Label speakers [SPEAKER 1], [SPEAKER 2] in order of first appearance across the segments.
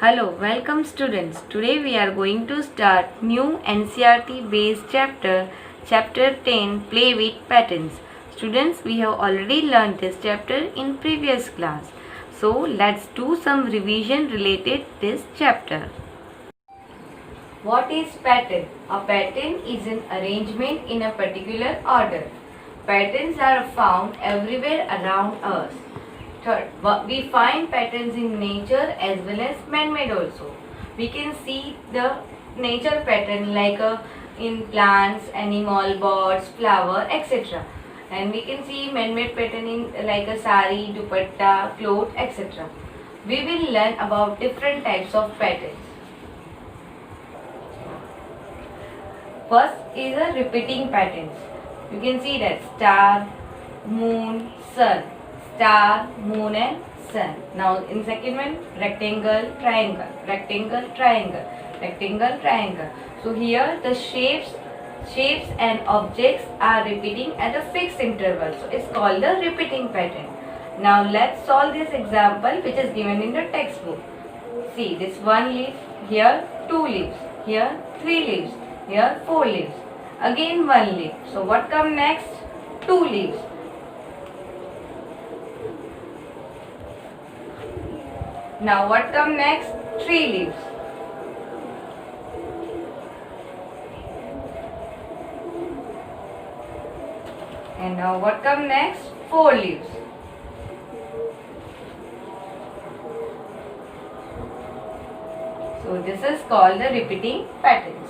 [SPEAKER 1] Hello, welcome students. Today we are going to start new NCERT based chapter 10, Play with Patterns. Students, we have already learned this chapter in previous class. So let's do some revision related this chapter. What is pattern? A pattern is an arrangement in a particular order. Patterns are found everywhere around us. Third, we find patterns in nature as well as man-made also. We can see the nature pattern like in plants, animal, birds, flower, etc. And we can see man-made pattern in like a sari, dupatta, cloth, etc. We will learn about different types of patterns. First is a repeating patterns. You can see that star, moon, sun. Star, moon and sun. Now in second one, rectangle, triangle, rectangle, triangle, rectangle, triangle. So here the shapes and objects are repeating at a fixed interval. So it's called the repeating pattern. Now let's solve this example which is given in the textbook. See this one leaf, here two leaves, here three leaves, here four leaves, again one leaf. So what come next? Two leaves. Now what come next? Three leaves. And now what come next? Four leaves. So this is called the repeating patterns.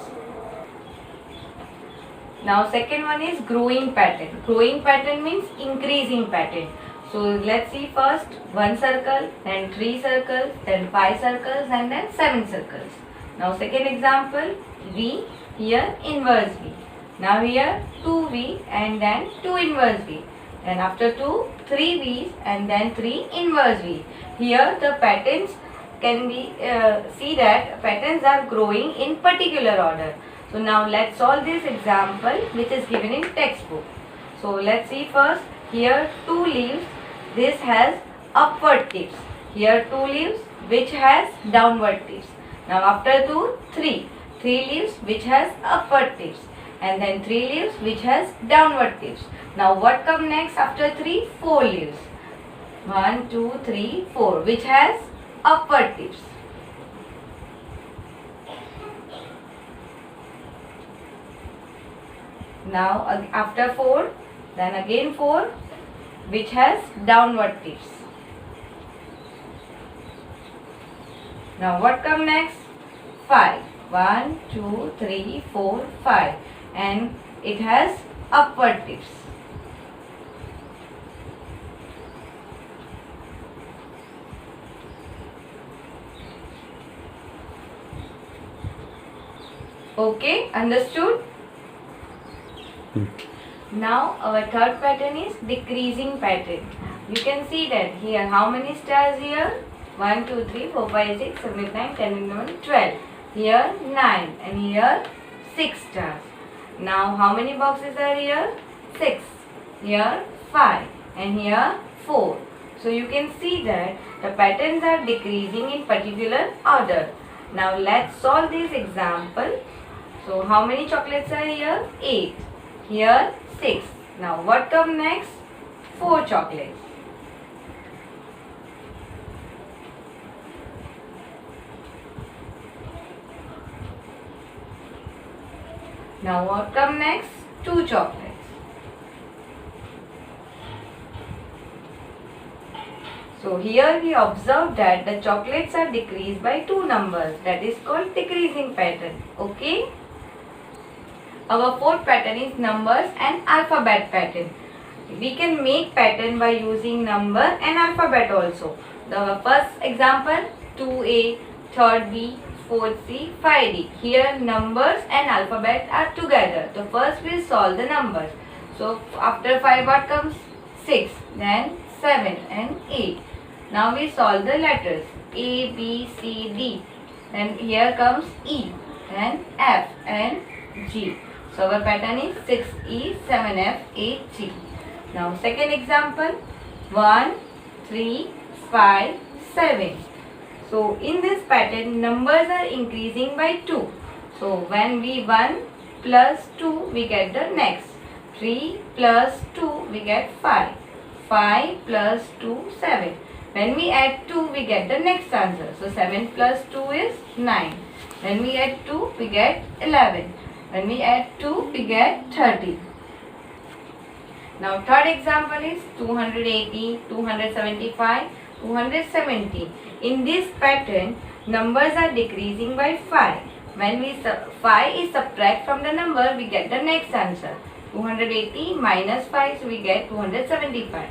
[SPEAKER 1] Now second one is growing pattern. Growing pattern means increasing pattern. So let's see first one circle, then three circles, then five circles and then seven circles. Now second example, V, here inverse V. Now here 2V and then 2 inverse V. Then after 2, 3 V's and then 3 inverse V. Here the patterns can be, see that patterns are growing in particular order. So now let's solve this example which is given in textbook. So let's see first, here 2 leaves. This has upward tips. Here 2 leaves which has downward tips. Now after 2, 3 leaves which has upward tips. And then 3 leaves which has downward tips. Now what come next after 3? 4 leaves. 1, 2, 3, 4 which has upward tips. Now after 4, then again 4 which has downward tips. Now what come next? 5. 1, 2, 3, 4, 5 and it has upward tips. Okay, understood? Now our third pattern is decreasing pattern. You can see that here how many stars here? 1, 2, 3, 4, 5, 6, 7, 8, 9, 10, 11, 12. Here 9 and here 6 stars. Now how many boxes are here? 6. Here 5 and here 4. So you can see that the patterns are decreasing in particular order. Now let's solve this example. So how many chocolates are here? 8. Here 6. Now what come next? 4 chocolates. Now what come next? 2 chocolates. So here we observe that the chocolates are decreased by 2 numbers. That is called decreasing pattern. Okay. Our fourth pattern is numbers and alphabet pattern. We can make pattern by using number and alphabet also. The first example 2A, 3B, 4C, 5D. Here numbers and alphabet are together. So first we solve the numbers. So after 5 what comes? 6, then 7 and 8. Now we solve the letters A, B, C, D. Then here comes E, then F and G. So our pattern is 6E, 7F, 8G. Now second example 1, 3, 5, 7. So in this pattern, numbers are increasing by 2. So when we 1 plus 2, we get the next. 3 plus 2, we get 5. 5 plus 2, 7. When we add 2, we get the next answer. So 7 plus 2 is 9. When we add 2, we get 11. When we add 2, we get 30. Now third example is 280, 275, 270. In this pattern, numbers are decreasing by 5. When 5 is subtract from the number, we get the next answer. 280 minus 5, so we get 275.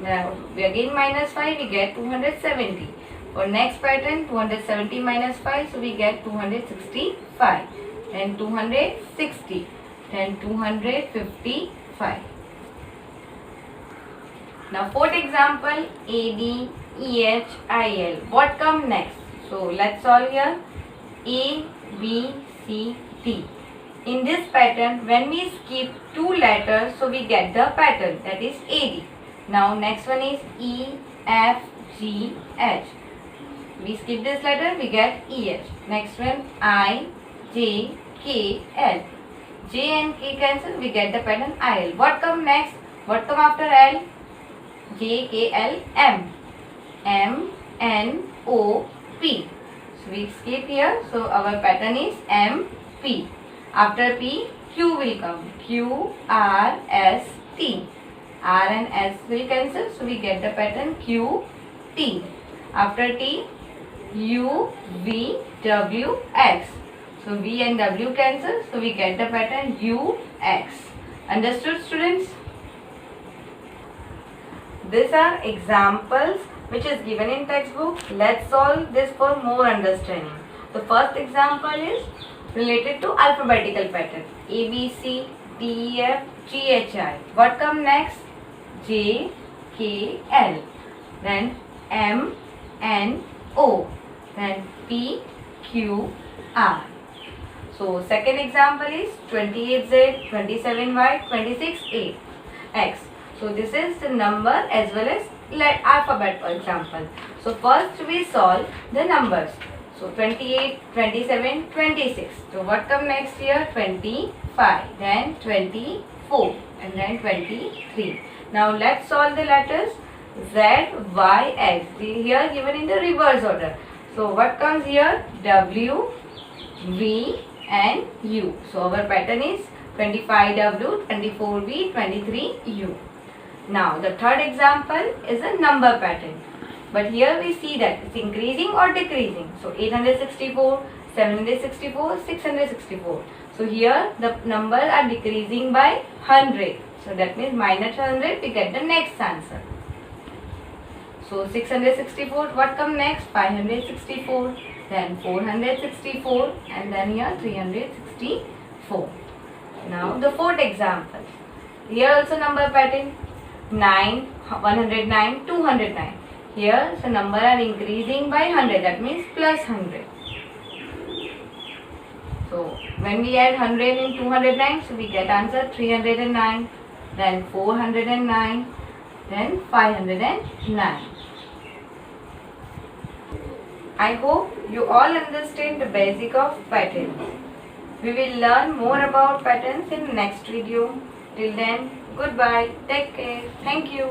[SPEAKER 1] Now we again minus 5, we get 270. For next pattern, 270 minus 5, so we get 265. Then 260. Then 255. Now fourth example, AD, EH, IL. What come next? So let's solve here. A, B, C, T. In this pattern, when we skip 2 letters, so we get the pattern, that is AD. Now next one is E, F, G, H. We skip this letter, we get EH. Next one, I, J, K, L. J and K cancel, we get the pattern IL. What come next? What come after L? J, K, L, M. M, N, O, P. So we skip here. So our pattern is M, P. After P, Q will come. Q, R, S, T. R and S will cancel. So we get the pattern Q, T. After T, U, V, W, X. So V and W cancel. So we get the pattern U, X. Understood, students? These are examples which is given in textbook. Let's solve this for more understanding. The first example is related to alphabetical pattern. A, B, C, D, E, F, G, H, I. What come next? J, K, L. Then M, N, O. Then P, Q, R. So second example is 28Z, 27Y, 26X. So this is the number as well as alphabet example. So first we solve the numbers. So 28, 27, 26. So what come next here? 25, then 24 and then 23. Now let's solve the letters Z, Y, X. Here given in the reverse order. So what comes here? W, V and U. So our pattern is 25W, 24V, 23U. Now the third example is a number pattern. But here we see that it's increasing or decreasing. So 864, 764, 664. So here the numbers are decreasing by 100. So that means minus 100, we get the next answer. So 664, what come next? 564, then 464 and then here 364. Now the fourth example. Here also number pattern. 9, 109, 209. Here, so number are increasing by 100. That means plus 100. So when we add 100 in 209, so we get answer 309, then 409, then 509. I hope you all understand the basic of patterns. We will learn more about patterns in next video. Till then, goodbye. Take care. Thank you.